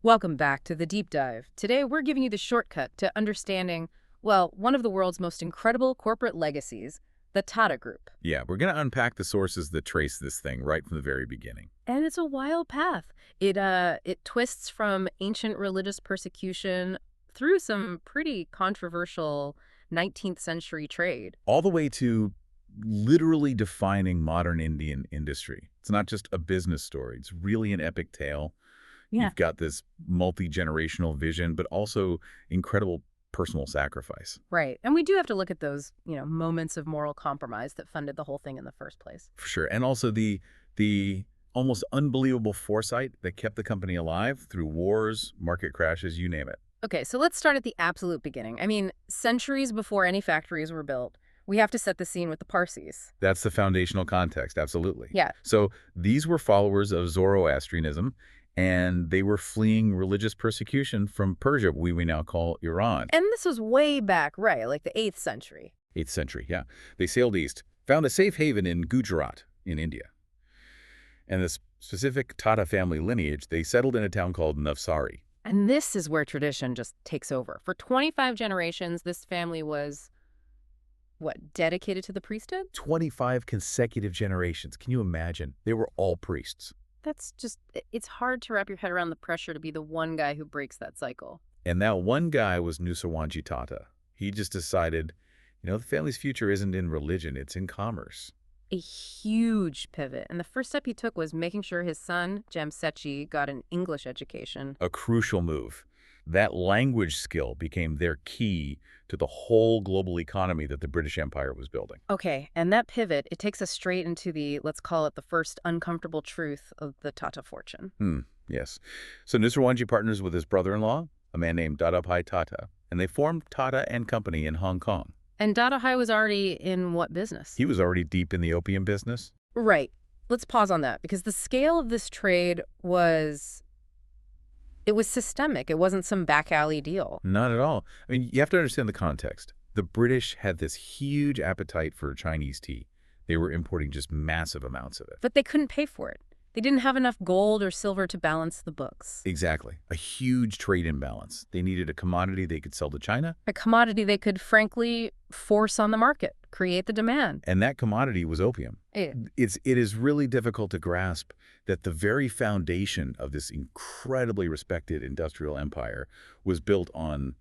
Welcome back to the deep dive. Today, we're giving you the shortcut to understanding, well, one of the world's most incredible corporate legacies, the Tata Group. Yeah, we're going to unpack the sources that trace this thing right from the very beginning. And it's a wild path. It twists from ancient religious persecution through some pretty controversial 19th century trade. All the way to literally defining modern Indian industry. It's not just a business story. It's really an epic tale. Yeah. You've got this multi-generational vision, but also incredible personal sacrifice. Right. And we do have to look at those, moments of moral compromise that funded the whole thing in the first place. For sure. And also the almost unbelievable foresight that kept the company alive through wars, market crashes, you name it. Okay, so let's start at the absolute beginning. I mean, centuries before any factories were built, we have to set the scene with the Parsis. That's the foundational context, absolutely. Yeah. So these were followers of Zoroastrianism, and they were fleeing religious persecution from Persia, we now call Iran. And this was way back, right, like the 8th century. 8th century, yeah. They sailed east, found a safe haven in Gujarat in India. And this specific Tata family lineage, they settled in a town called Navsari. And this is where tradition just takes over. For 25 generations, this family was, dedicated to the priesthood? 25 consecutive generations. Can you imagine? They were all priests. It's hard to wrap your head around the pressure to be the one guy who breaks that cycle. And that one guy was Jamsetji Tata. He just decided, the family's future isn't in religion, it's in commerce. A huge pivot. And the first step he took was making sure his son, Jamsetji, got an English education. A crucial move. That language skill became their key to the whole global economy that the British Empire was building. Okay, and that pivot, it takes us straight into let's call it the first uncomfortable truth of the Tata fortune. Yes. So Jamsetji partners with his brother-in-law, a man named Tata Tata, and they formed Tata and Company in Hong Kong. And Tata was already in what business? He was already deep in the opium business. Right. Let's pause on that, because the scale of this trade was systemic. It wasn't some back alley deal. Not at all. I mean, you have to understand the context. The British had this huge appetite for Chinese tea. They were importing just massive amounts of it. But they couldn't pay for it. They didn't have enough gold or silver to balance the books. Exactly. A huge trade imbalance. They needed a commodity they could sell to China. A commodity they could, frankly, force on the market, create the demand. And that commodity was opium. It is really difficult to grasp that the very foundation of this incredibly respected industrial empire was built on,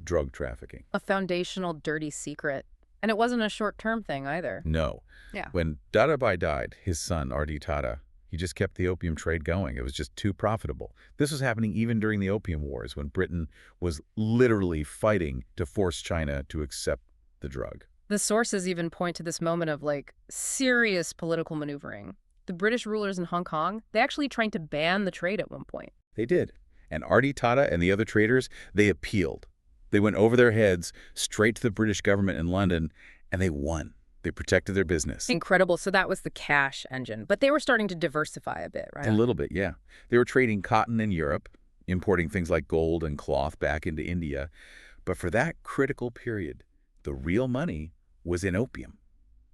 drug trafficking. A foundational dirty secret. And it wasn't a short-term thing either. No. Yeah. When J.R.D died, his son, J.R.D. Tata, he just kept the opium trade going. It was just too profitable. This was happening even during the Opium Wars, when Britain was literally fighting to force China to accept the drug. The sources even point to this moment of, serious political maneuvering. The British rulers in Hong Kong, they actually tried to ban the trade at one point. They did. And J.R.D. Tata and the other traders, they appealed. They went over their heads straight to the British government in London, and they won. They protected their business. Incredible. So that was the cash engine. But they were starting to diversify a bit, right? A little bit, yeah. They were trading cotton in Europe, importing things like gold and cloth back into India. But for that critical period, the real money was in opium.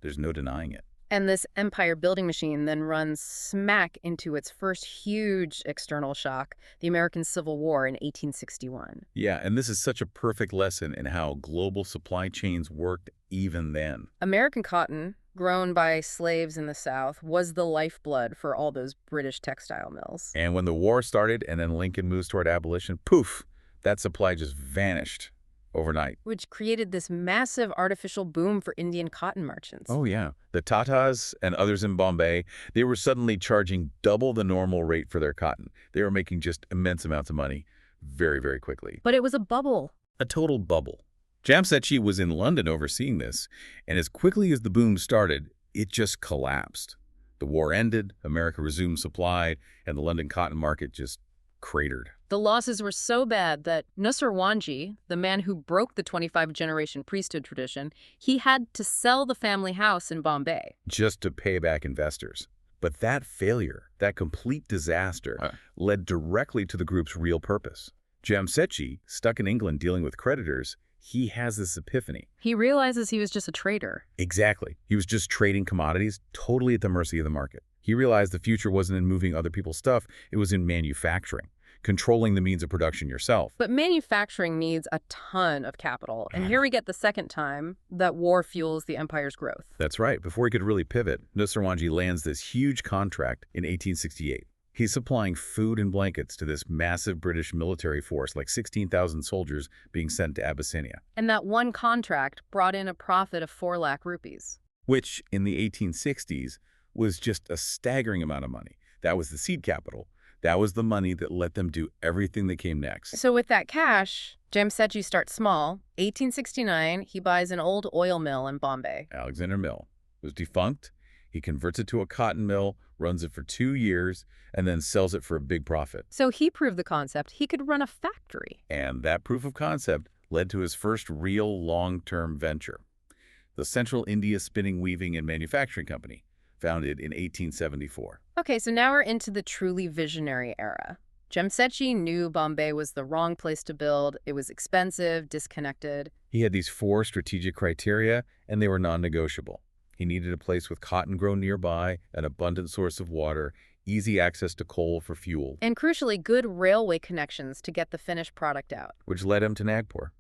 There's no denying it. And this empire building machine then runs smack into its first huge external shock, the American Civil War in 1861. Yeah, and this is such a perfect lesson in how global supply chains worked even then. American cotton, grown by slaves in the South, was the lifeblood for all those British textile mills. And when the war started and then Lincoln moves toward abolition, poof, that supply just vanished overnight. Which created this massive artificial boom for Indian cotton merchants. Oh, yeah. The Tatas and others in Bombay, they were suddenly charging double the normal rate for their cotton. They were making just immense amounts of money very, very quickly. But it was a bubble. A total bubble. Jamsetji was in London overseeing this, and as quickly as the boom started, it just collapsed. The war ended, America resumed supply, and the London cotton market just cratered. The losses were so bad that Jamsetji, the man who broke the 25-generation priesthood tradition, he had to sell the family house in Bombay. Just to pay back investors. But that failure, that complete disaster, led directly to the group's real purpose. Jamsetji, stuck in England dealing with creditors, he has this epiphany. He realizes he was just a trader. Exactly. He was just trading commodities, totally at the mercy of the market. He realized the future wasn't in moving other people's stuff, it was in manufacturing. controlling the means of production yourself. But manufacturing needs a ton of capital. And here we get the second time that war fuels the empire's growth. That's right. Before he could really pivot, Nusserwanji lands this huge contract in 1868. He's supplying food and blankets to this massive British military force, like 16,000 soldiers being sent to Abyssinia. And that one contract brought in a profit of 4 lakh rupees. Which, in the 1860s, was just a staggering amount of money. That was the seed capital. That was the money that let them do everything that came next. So with that cash, Jamsetji starts small. 1869, he buys an old oil mill in Bombay. Alexander Mill was defunct. He converts it to a cotton mill, runs it for 2 years, and then sells it for a big profit. So he proved the concept. He could run a factory. And that proof of concept led to his first real long-term venture, the Central India Spinning, Weaving, and Manufacturing Company, founded in 1874. Okay, so now we're into the truly visionary era. Jamsetji knew Bombay was the wrong place to build. It was expensive, disconnected. He had these 4 strategic criteria, and they were non-negotiable. He needed a place with cotton grown nearby, an abundant source of water, easy access to coal for fuel. And crucially, good railway connections to get the finished product out. Which led him to Nagpur.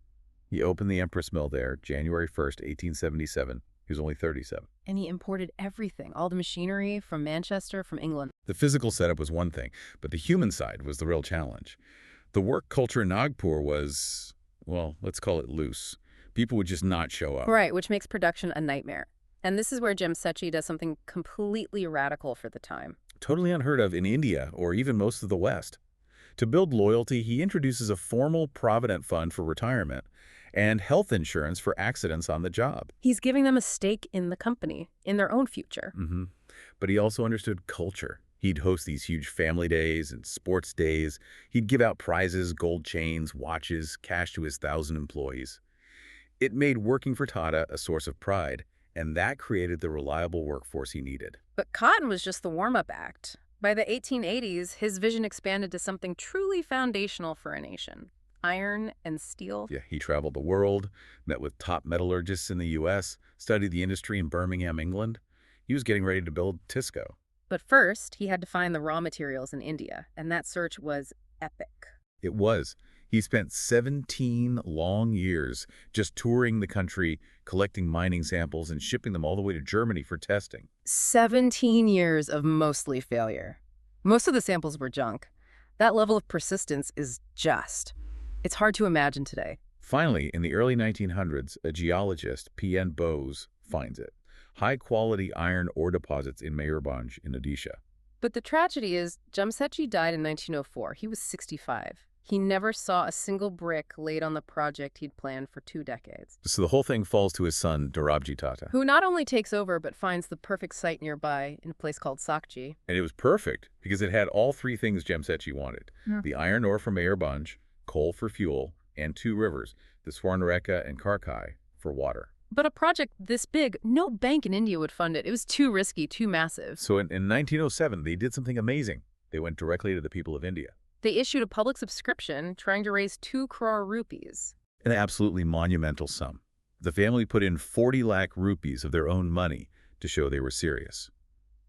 He opened the Empress Mill there, January 1st, 1877. He was only 37. And he imported everything, all the machinery from Manchester, from England. The physical setup was one thing, but the human side was the real challenge. The work culture in Nagpur was, well, let's call it loose. People would just not show up. Right, which makes production a nightmare. And this is where Jamsetji does something completely radical for the time. Totally unheard of in India or even most of the West. To build loyalty, he introduces a formal provident fund for retirement and health insurance for accidents on the job. He's giving them a stake in the company, in their own future. But he also understood culture. He'd host these huge family days and sports days. He'd give out prizes, gold chains, watches, cash to his 1,000 employees. It made working for Tata a source of pride, and that created the reliable workforce he needed. But cotton was just the warm-up act. By the 1880s, his vision expanded to something truly foundational for a nation. Iron and steel. Yeah, he traveled the world, met with top metallurgists in the U.S., studied the industry in Birmingham, England. He was getting ready to build Tisco. But first, he had to find the raw materials in India, and that search was epic. It was. He spent 17 long years just touring the country, collecting mining samples and shipping them all the way to Germany for testing. 17 years of mostly failure. Most of the samples were junk. That level of persistence is it's hard to imagine today. Finally, in the early 1900s, a geologist, P.N. Bose, finds it. High-quality iron ore deposits in Mayurbhanj in Odisha. But the tragedy is, Jamsetji died in 1904. He was 65. He never saw a single brick laid on the project he'd planned for 2 decades. So the whole thing falls to his son, J.R.D. Tata. Who not only takes over, but finds the perfect site nearby in a place called Sakji. And it was perfect, because it had all 3 things Jamsetji wanted. Yeah. The iron ore from Mayurbhanj, coal for fuel, and 2 rivers, the Swarnareka and Karkai, for water. But a project this big, no bank in India would fund it. It was too risky, too massive. So in 1907, they did something amazing. They went directly to the people of India. They issued a public subscription trying to raise 2 crore rupees. An absolutely monumental sum. The family put in 40 lakh rupees of their own money to show they were serious.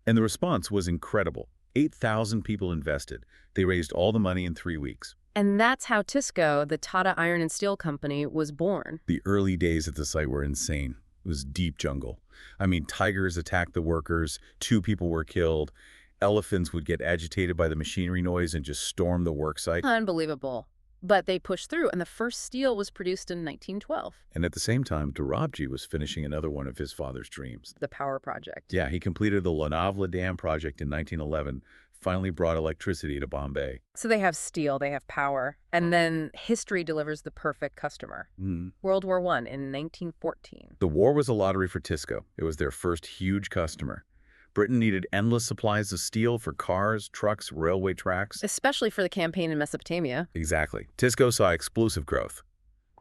And the response was incredible. 8,000 people invested. They raised all the money in 3 weeks. And that's how Tisco, the Tata Iron and Steel Company, was born. The early days at the site were insane. It was deep jungle. I mean, tigers attacked the workers, 2 people were killed. Elephants would get agitated by the machinery noise and just storm the work site. Unbelievable. But they pushed through, and the first steel was produced in 1912. And at the same time, J.R.D. was finishing another one of his father's dreams. The power project. Yeah, he completed the Lonavala Dam project in 1911, finally brought electricity to Bombay. So they have steel, they have power, and then history delivers the perfect customer. World War I in 1914. The war was a lottery for Tisco. It was their first huge customer. Britain needed endless supplies of steel for cars, trucks, railway tracks. Especially for the campaign in Mesopotamia. Exactly. Tisco saw explosive growth.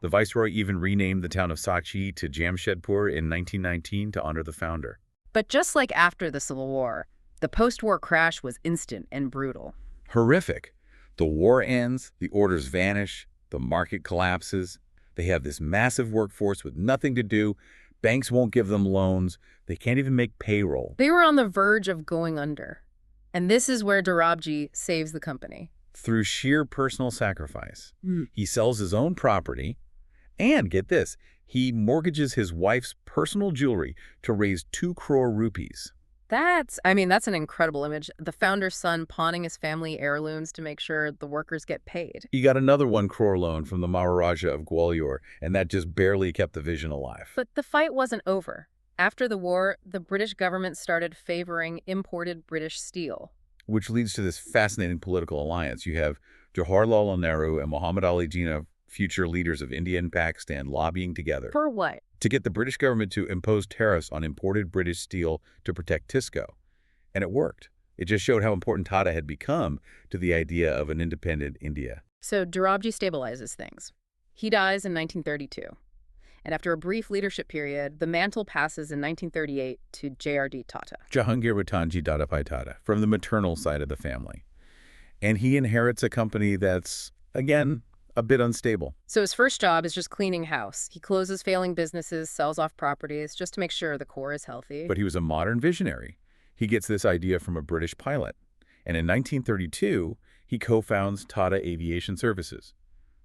The viceroy even renamed the town of Sakji to Jamshedpur in 1919 to honor the founder. But just like after the Civil War, the post-war crash was instant and brutal. Horrific. The war ends, the orders vanish, the market collapses. They have this massive workforce with nothing to do. Banks won't give them loans. They can't even make payroll. They were on the verge of going under. And this is where J.R.D. saves the company. through sheer personal sacrifice. He sells his own property, and get this, he mortgages his wife's personal jewelry to raise 2 crore rupees. That's an incredible image. The founder's son pawning his family heirlooms to make sure the workers get paid. He got another 1 crore loan from the Maharaja of Gwalior, and that just barely kept the vision alive. But the fight wasn't over. After the war, the British government started favoring imported British steel. Which leads to this fascinating political alliance. You have Jawaharlal Nehru and Muhammad Ali Jinnah, future leaders of India and Pakistan, lobbying together For what? to get the British government to impose tariffs on imported British steel to protect Tisco. And it worked. It just showed how important Tata had become to the idea of an independent India. So J.R.D. stabilizes things. He dies in 1932. And after a brief leadership period, the mantle passes in 1938 to J.R.D. Tata. Jahangir Ratanji Tata from the maternal side of the family. And he inherits a company that's, again, a bit unstable. So his first job is just cleaning house. He closes failing businesses, sells off properties, just to make sure the core is healthy. But he was a modern visionary. He gets this idea from a British pilot. And in 1932, he co-founds Tata Aviation Services.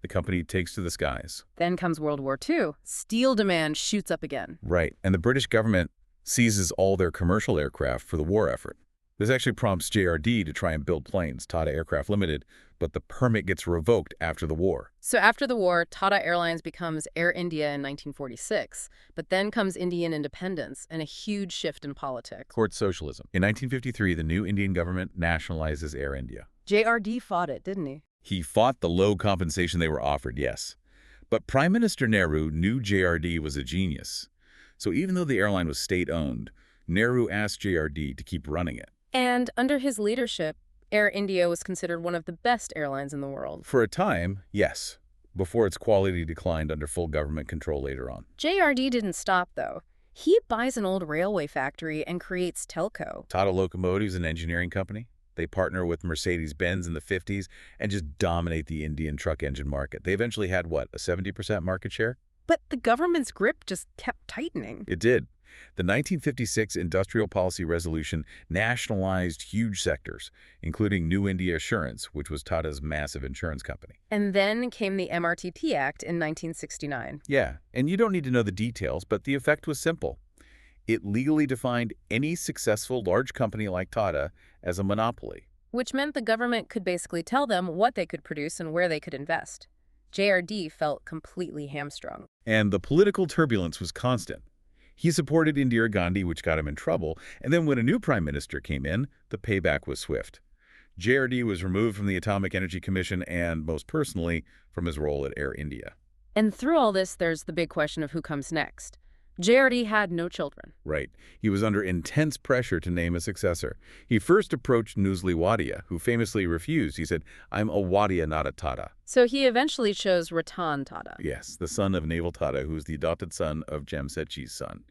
The company takes to the skies. Then comes World War II. Steel demand shoots up again. Right. And the British government seizes all their commercial aircraft for the war effort. This actually prompts J.R.D. to try and build planes, Tata Aircraft Limited, but the permit gets revoked after the war. So after the war, Tata Airlines becomes Air India in 1946. But then comes Indian independence and a huge shift in politics. Court socialism. In 1953, the new Indian government nationalizes Air India. J.R.D. fought it, didn't he? He fought the low compensation they were offered, yes. But Prime Minister Nehru knew J.R.D. was a genius. So even though the airline was state-owned, Nehru asked J.R.D. to keep running it. And under his leadership, Air India was considered one of the best airlines in the world. For a time, yes, before its quality declined under full government control later on. J.R.D. didn't stop, though. He buys an old railway factory and creates Telco. Tata Locomotives, an engineering company. They partner with Mercedes-Benz in the 50s and just dominate the Indian truck engine market. They eventually had, what, a 70% market share? But the government's grip just kept tightening. It did. The 1956 Industrial Policy Resolution nationalized huge sectors, including New India Assurance, which was Tata's massive insurance company. And then came the MRTP Act in 1969. Yeah, and you don't need to know the details, but the effect was simple. It legally defined any successful large company like Tata as a monopoly. Which meant the government could basically tell them what they could produce and where they could invest. J.R.D. felt completely hamstrung. And the political turbulence was constant. He supported Indira Gandhi, which got him in trouble, and then when a new prime minister came in, the payback was swift. J.R.D. was removed from the Atomic Energy Commission and, most personally, from his role at Air India. And through all this, there's the big question of who comes next. J.R.D. had no children. Right. He was under intense pressure to name a successor. He first approached Nuzli Wadia, who famously refused. He said, "I'm a Wadia, not a Tata." So he eventually chose Ratan Tata. Yes, the son of Naval Tata, who's the adopted son of Jamsetji's son.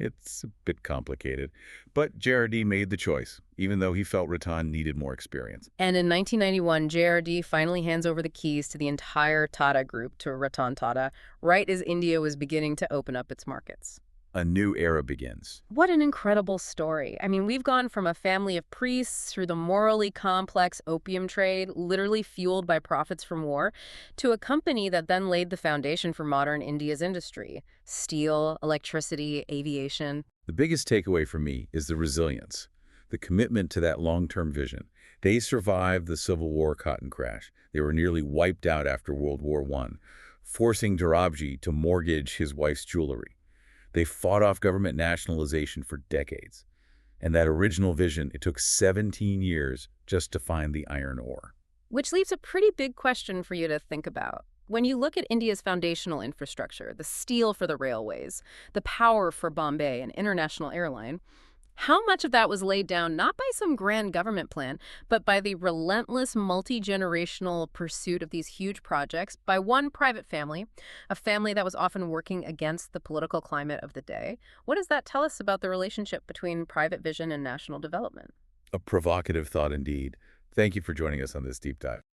It's a bit complicated. But J.R.D. made the choice, even though he felt Ratan needed more experience. And in 1991, J.R.D. finally hands over the keys to the entire Tata Group to Ratan Tata, right as India was beginning to open up its markets. A new era begins. What an incredible story. We've gone from a family of priests through the morally complex opium trade, literally fueled by profits from war, to a company that then laid the foundation for modern India's industry: steel, electricity, aviation. The biggest takeaway for me is the resilience, the commitment to that long-term vision. They survived the Civil War cotton crash. They were nearly wiped out after World War I, forcing J.R.D. to mortgage his wife's jewelry. They fought off government nationalization for decades. And that original vision, it took 17 years just to find the iron ore. Which leaves a pretty big question for you to think about. When you look at India's foundational infrastructure, the steel for the railways, the power for Bombay, an international airline, how much of that was laid down not by some grand government plan, but by the relentless multi-generational pursuit of these huge projects by one private family, a family that was often working against the political climate of the day? What does that tell us about the relationship between private vision and national development? A provocative thought indeed. Thank you for joining us on this deep dive.